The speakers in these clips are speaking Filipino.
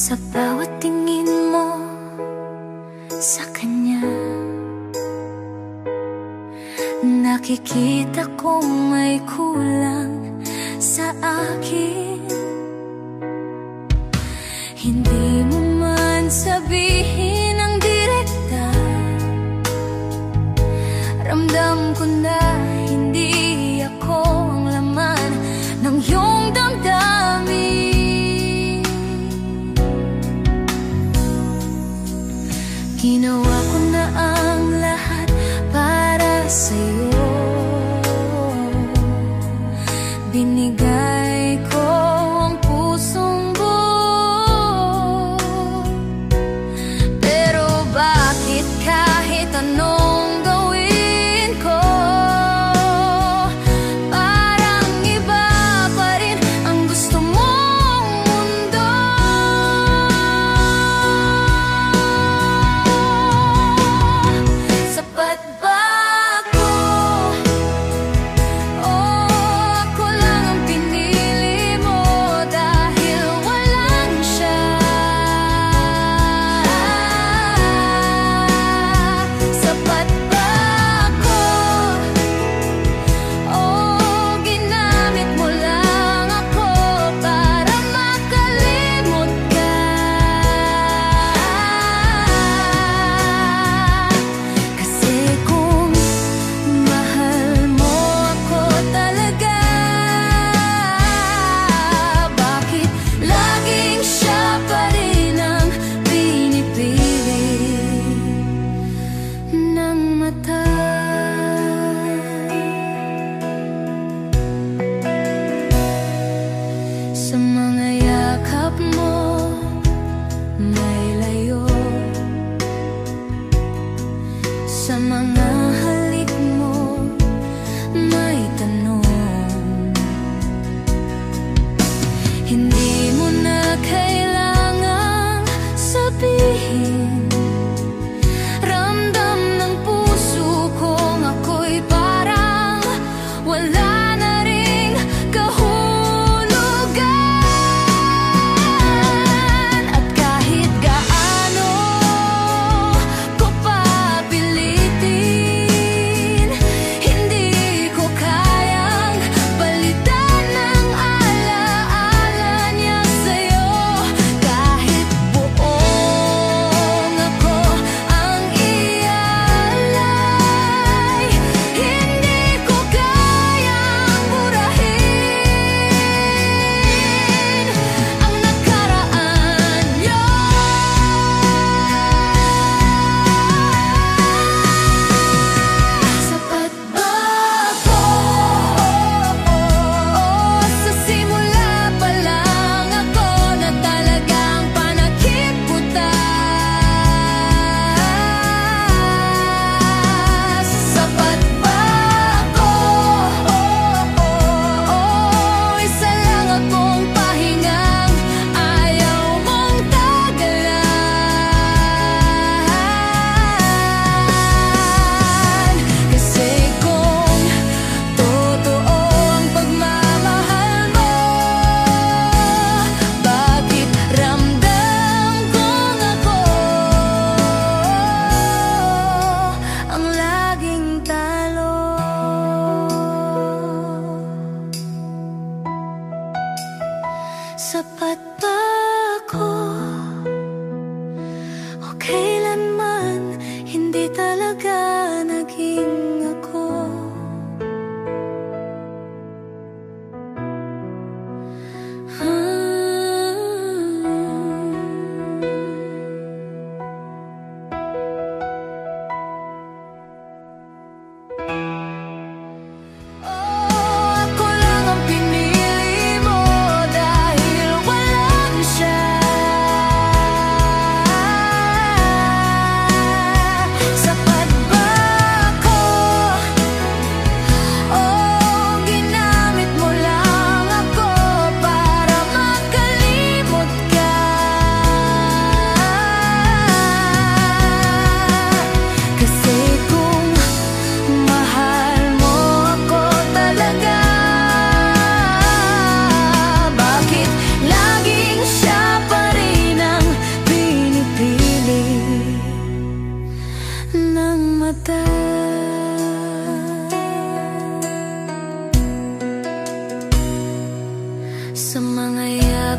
Sa bawat tingin mo sa kanya, nakikita kong may kulang sa akin. Hindi mo man sabihin ang direkta, ramdam ko na hindi ako ang laman ng iyong damdamin. Ginawa ko na ang lahat para sa'yo, binigay ko ang pusong buo. Pero bakit kahit anong gawin ko, parang iba pa rin ang gusto mong mundo? Sapat ba ako? O ako lang ang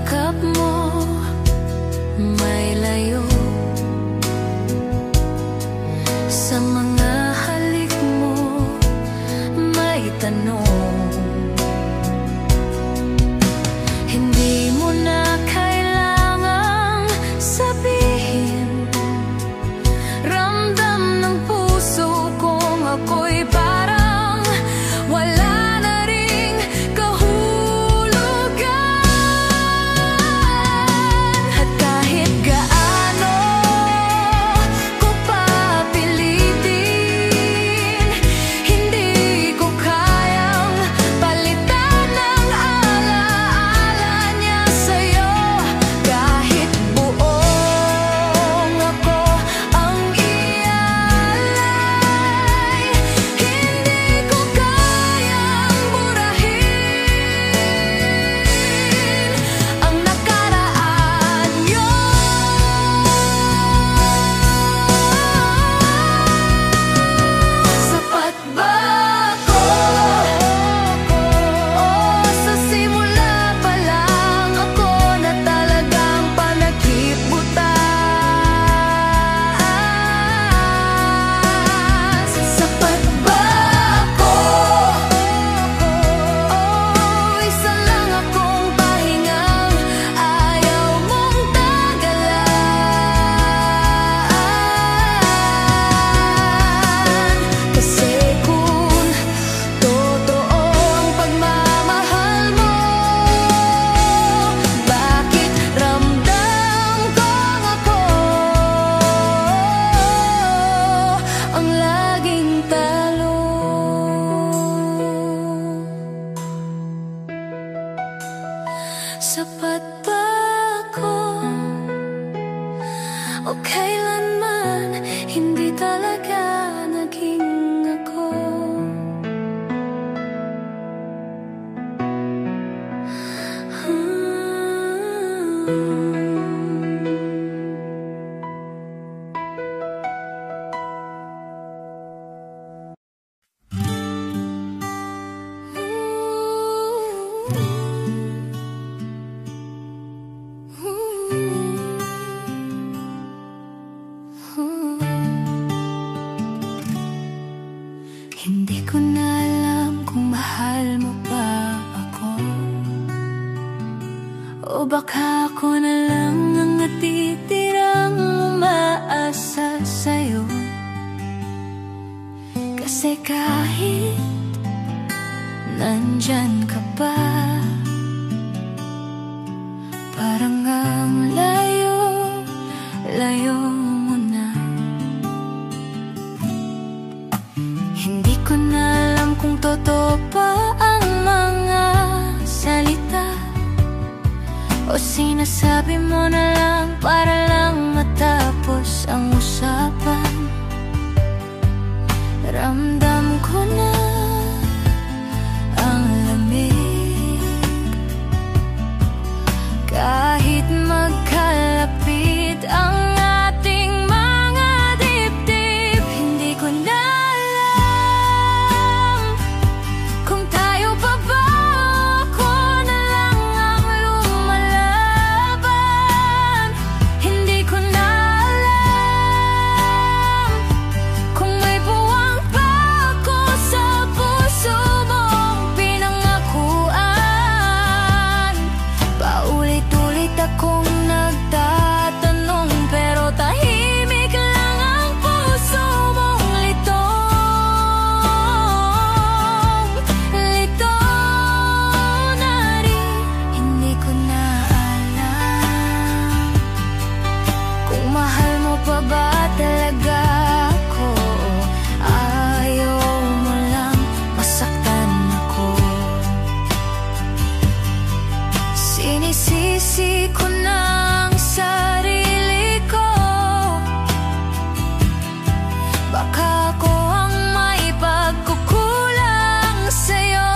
yakap mo may layo, sa mga halik mo may tanong. Hindi mo na kailangang sabihin, ramdam ng puso kong ako'y parang wala na ring kahulugan. At kahit gaano ko pa pilitin, hindi ko kayang palitan ng alaala niya sa'yo. Kahit buong ako ang ialay, hindi ko kayang burahin ang nakaraan niyo. Sapat ba ako? O sa simula pa lang ako na talagang panagip-butas? Sapat ba ako? O isa lang akong pahingang ayaw mong tagalan. Kasi kung totoo ang pagmamahal mo, bakit ramdam kong ako ang laging talo? Sapat ba ako? O kailanman hindi talaga naging ako? Hindi ko na alam kung mahal mo pa ako, o baka ako na lang ang natitirang umaasa sa'yo. Kasi kahit nandyan ka pa, parang ang layo-layo mo na. Hindi ko na alam kung totoo pa ang mga salita, o sinasabi mo na lang para lang matapos ang usapan. Ramdam ko na ang lamig kahit magkalapit ang ating mga dibdib. Hindi ko na alam kung tayo pa ba, ako na lang ang lumalaban. Hindi ko na alam kung may buwang pa ako sa puso mong pinangakuan. Paulit-ulit akong nagtatanong, pero tahimik lang ang puso mong litong na rin. Hindi ko na alam kung mahal mo pa ba talaga ako, ayaw mo lang masaktan ako. Sinisisi ko na ang sarili ko, baka ako ang may pagkukulang sa'yo.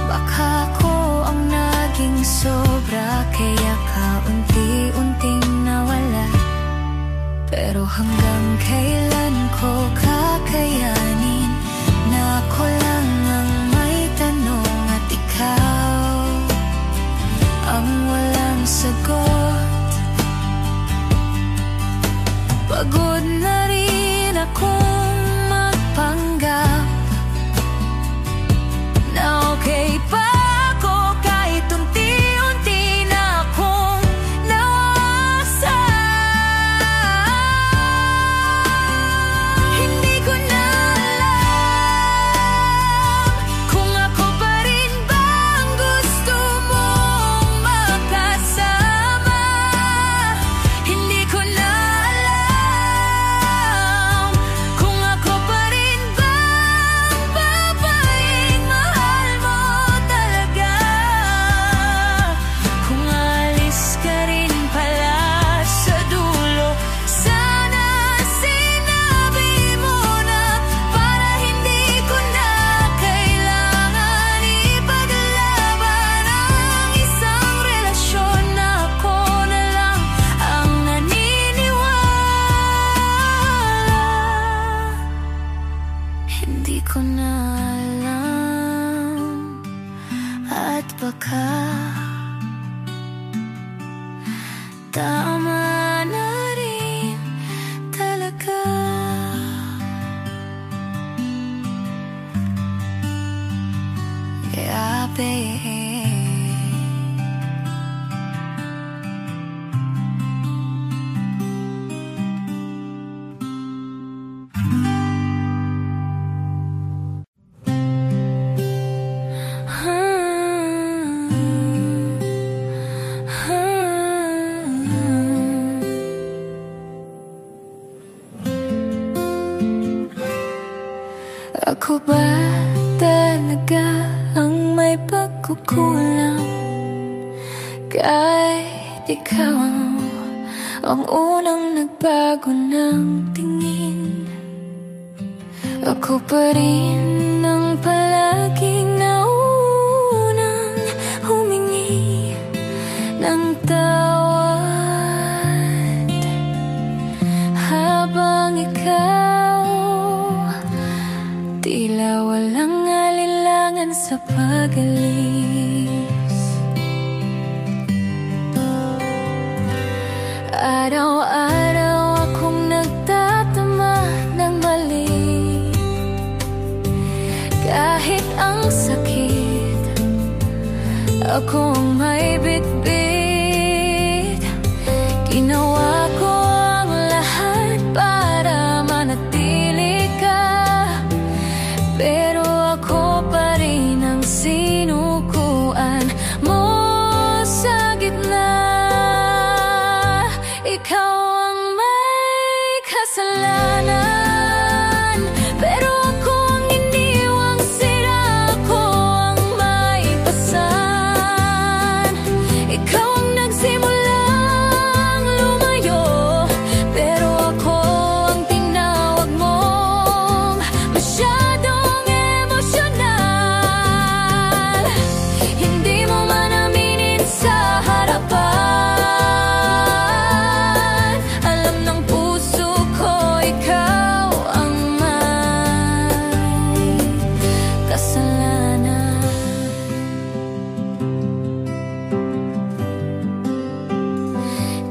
Baka ako ang naging sobra, kaya kaunti-unting nawala. Pero hanggang kailan ko kakayanin na ako lang ang may tanong at ikaw na alam at baka tama na rin talaga. Yeah, babe. Ako ba talaga ang may pagkukulang? Kahit ikaw ang unang nagbago ng tingin, ako pa rin ang palaging naunang humingi ng tawad, habang ikaw tila walang alinlangan sa pag-alis. Araw-araw akong nagtatama ng mali, kahit ang sakit, ako ang may bitbit. Ginawa ko ang lahat para manatili ka, pero ako pa rin ang sinukuan mo sa gitna. Ikaw ang may kasalanan, pero ako ang iniwang sira. Ako ang may pasan. Ikaw ang nagsimulang lumayo, pero ako ang tinawag mong masyadong emosyonal. Hindi mo man aminin sa harapan, alam ng puso ko ikaw ang may kasalanan.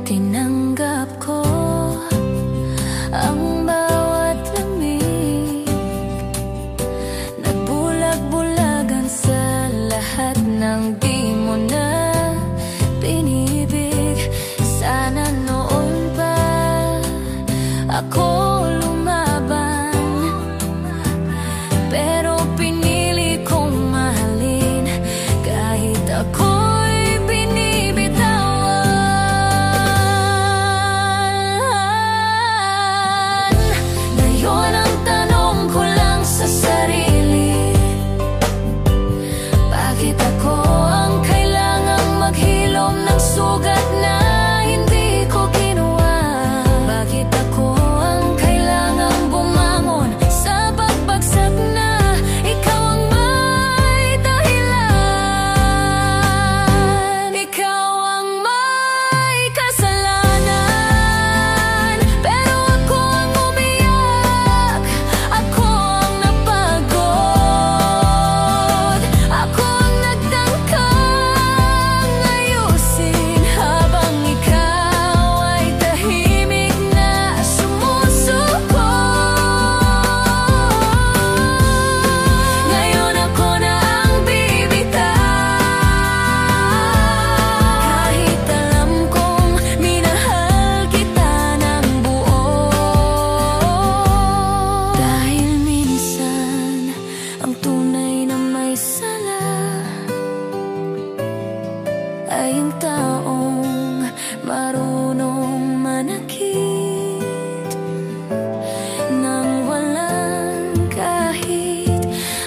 Tinanggap ko ang bawat lamig, nagbulag-bulagan sa lahat ng di mo na pinibig. Sana noon pa ako lumaban, pero pinili kong mahalin kahit ako'y binibitawan. Ngayon ang tanong ko lang sa sarili, bakit ako ang kailangang maghilom ng sugat na hindi ko ginawa? Bakit ako ang kailangang bumangon sa pagbagsak na ikaw ang may dahilan? Ikaw ang may kasalanan, pero ako ang umiyak. Ako ang napagod. Ako ang nagtangkang ayusin, habang ikaw ay tahimik na sumusuko. Ngayon ako na ang bibitaw, kahit alam kong minahal kita ng buo. Dahil minsan ang tunay na may sala ay yung taong marunong manakit nang walang kahit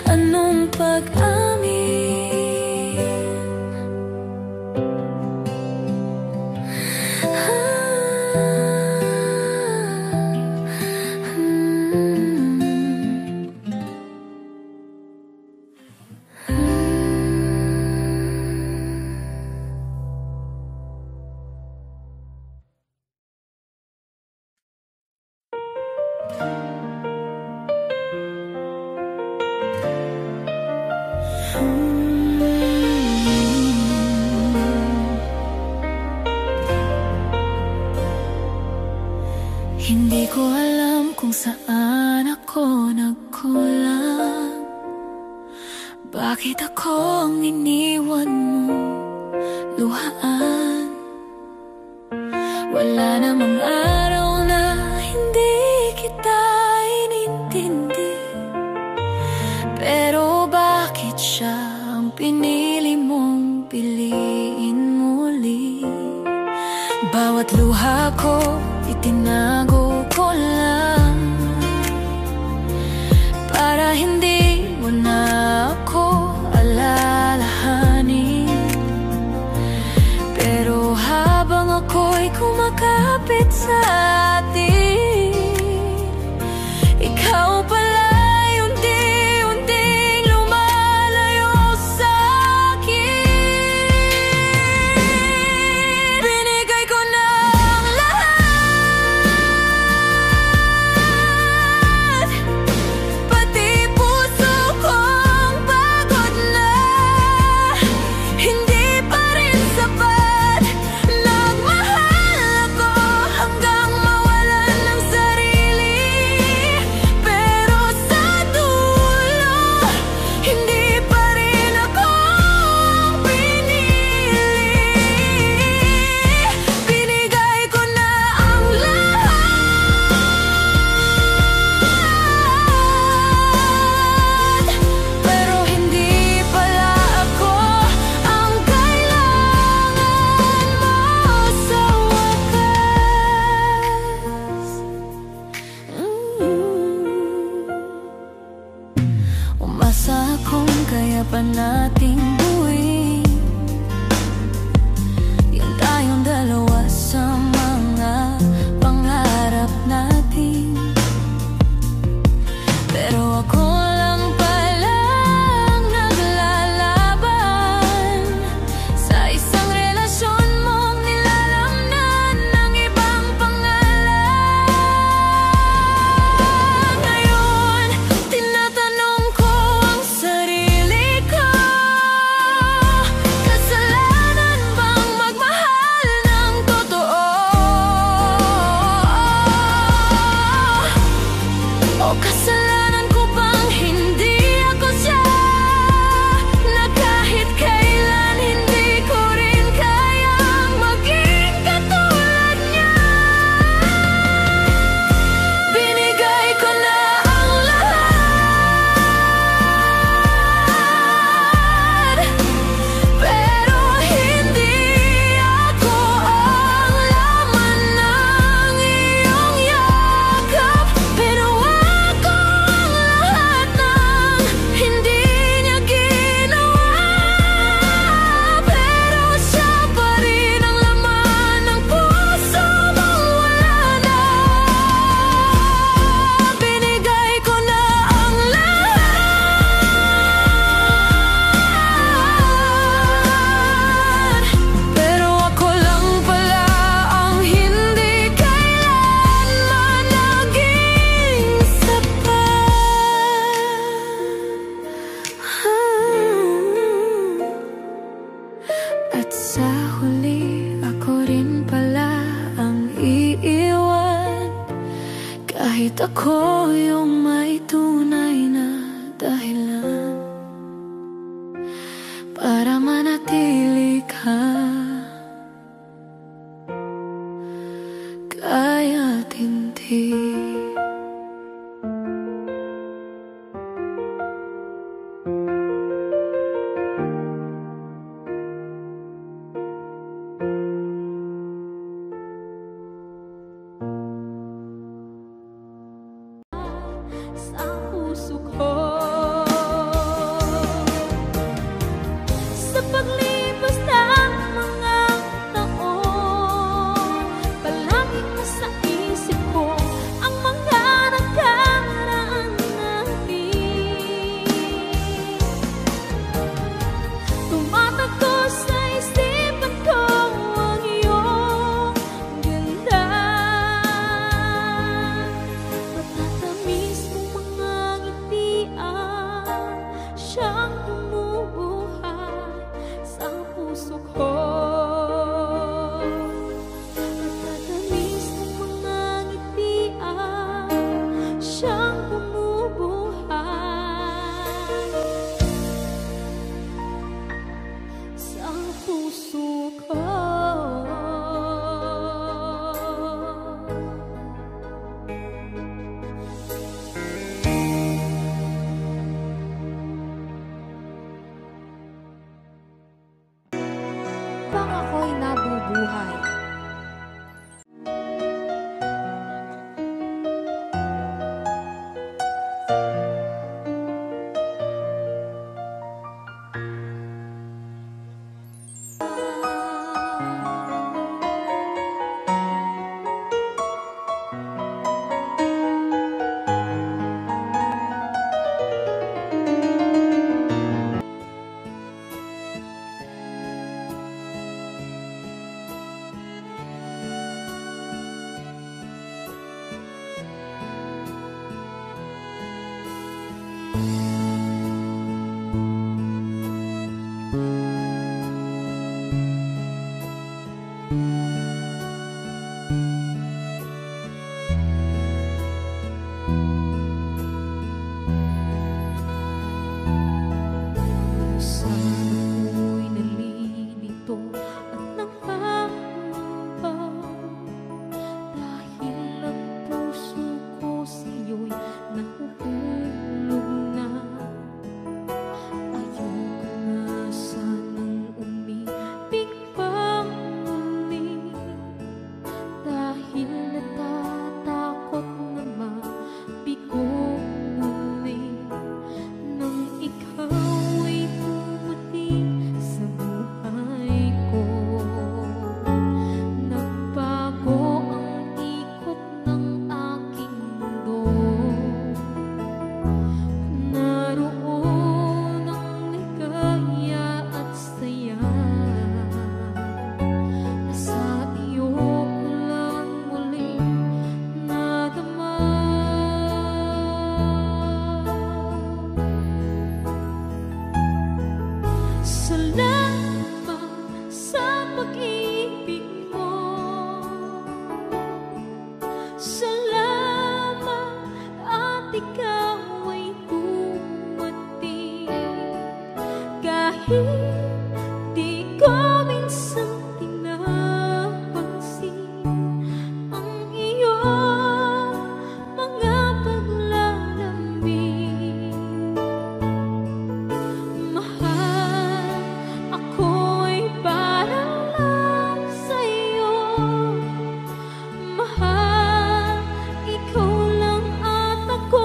anong pag-amin. Hindi ko alam kung saan ako nagkulang. Bakit ako ang iniwan mo luhaan? Wala namang araw na hindi kita inintindi. Pero bakit siya ang pinili mong piliin muli? Bawat luha ko itinago ko lang para hindi mo na ako alalahanin. Pero habang ako'y kumakapit sa atin, ikaw pala'y unti-unting lumalayo sa akin. Binigay ko na ang lahat, pati puso kong pagod na. Hindi pa rin sapat, nagmahal ako hanggang mawalan ng sarili. Pero sa dulo, hindi pa rin ako pinili. Binigay ko na ang lahat, pero hindi pala ako ang kailangan mo sa wakas. Umasa akong kaya pa nating buuin yung tayong dalawa sa mga pangarap natin. Pero ako lang palang naglalaban sa isang relasyon mong nilalamnan ng ibang pangalan. Ngayon, tinatanong ko ang sarili ko, kasalanan bang magmahal ng totoo? O kasalanan ko bang hindi ako siya, na kahit kailan hindi ko rin kayang maging katulad niya? Binigay ko na ang lahat, pero hindi ako ang laman ng iyong yakap. Ginawa ko ang lahat ng hindi niya ginawa, pero siya pa rin ang laman ng puso mong wala na. Binigay ko na ang lahat, pero ako lang pala ang hindi kailanman naging sapat. At sa huli, ako rin pala ang iiwan, kahit ako yung may tunay na dahilan para manatili ka. Kaya't hindi sa puso ko. Sa paglipas ng mga taon, palaging nasa isip ko ang mga nakaraan natin. Tumatakbo sa isipan ko ang iyong ganda, matatamis mong mga ngitian, siyang tumubo ko. At tatamis ng mga ngitian, siyang bumubuhay sa puso ko. Pang ako'y nabubuhay. Di ko minsan pinapansin ang iyong mga paglalambing. Mahal, ako'y parang lang sa'yo. Mahal, ikaw lang at ako.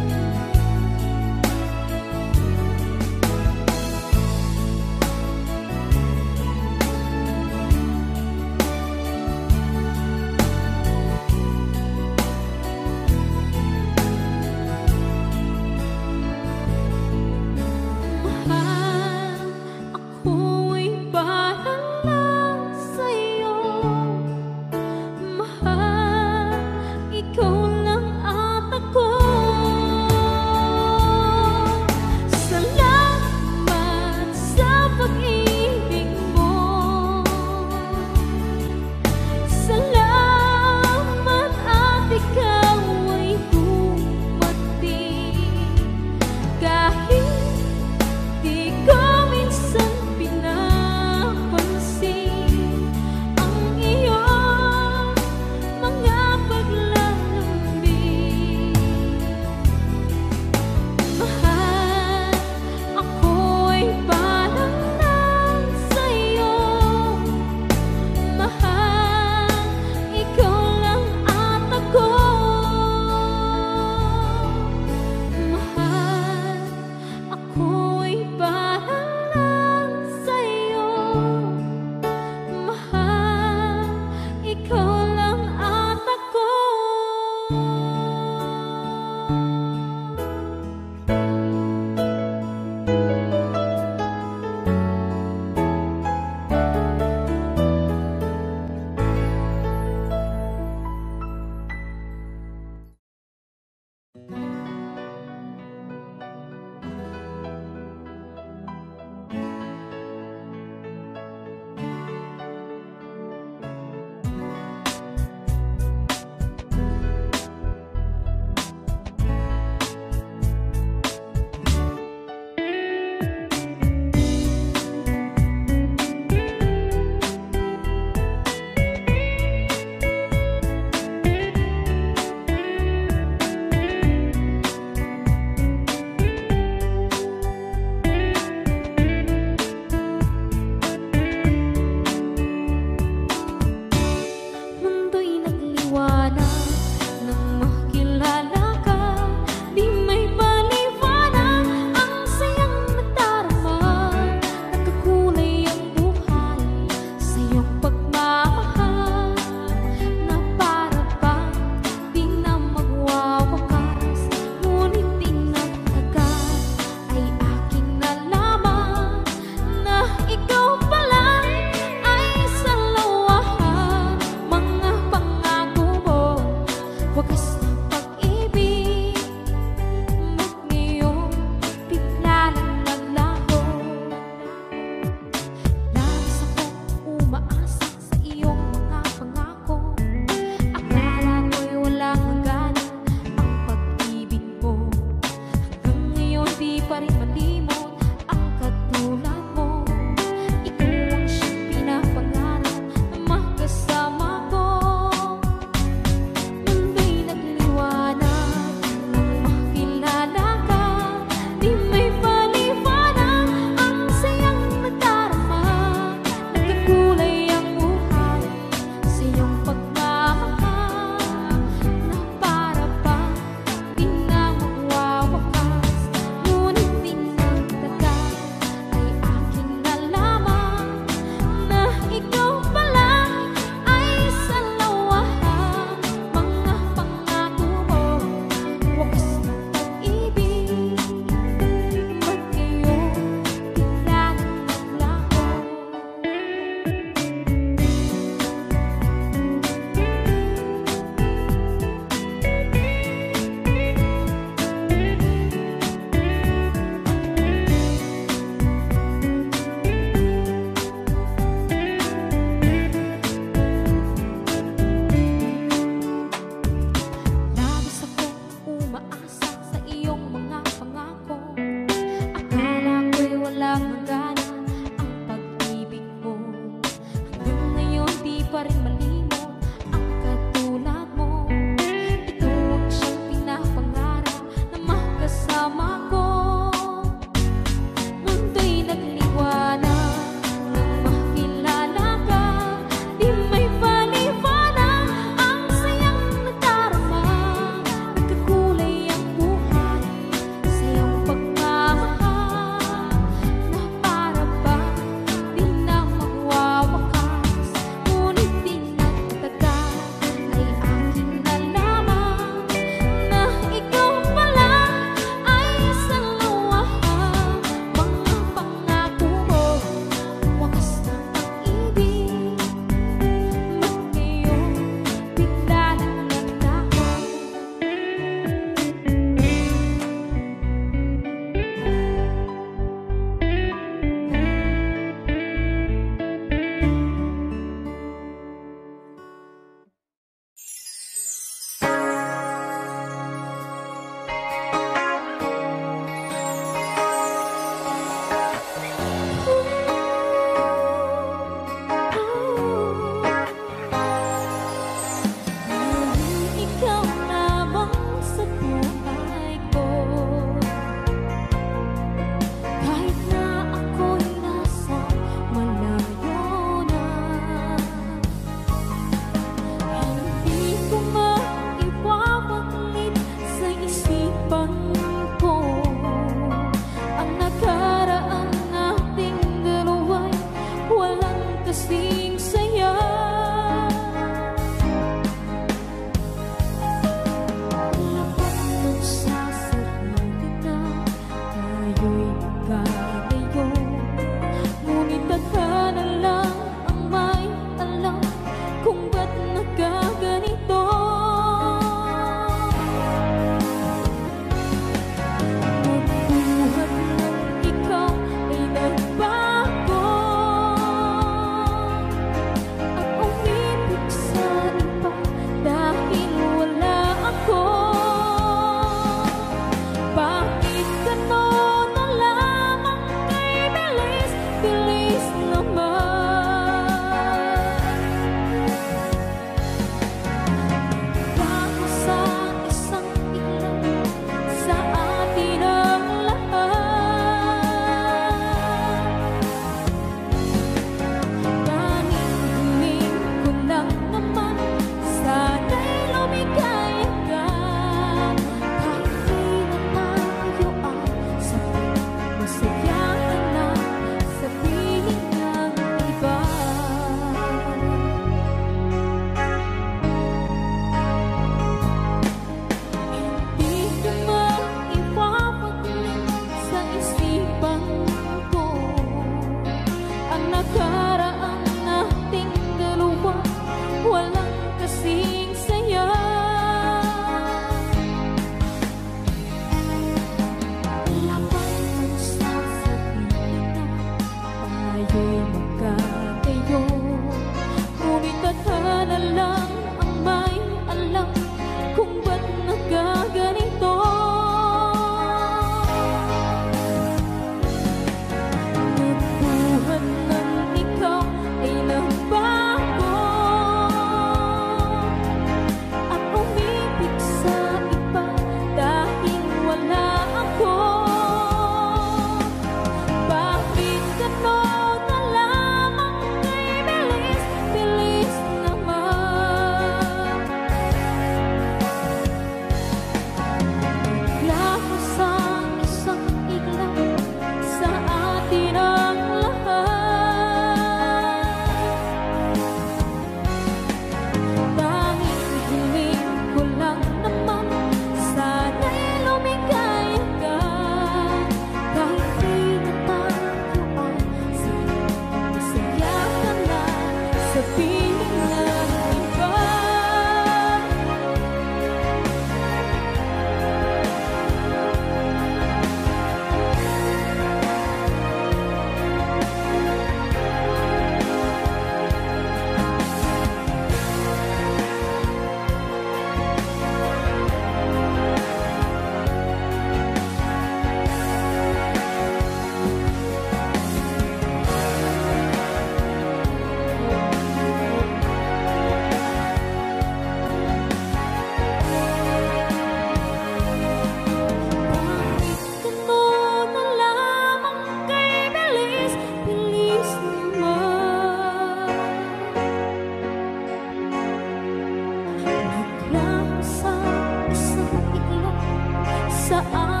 sa akin.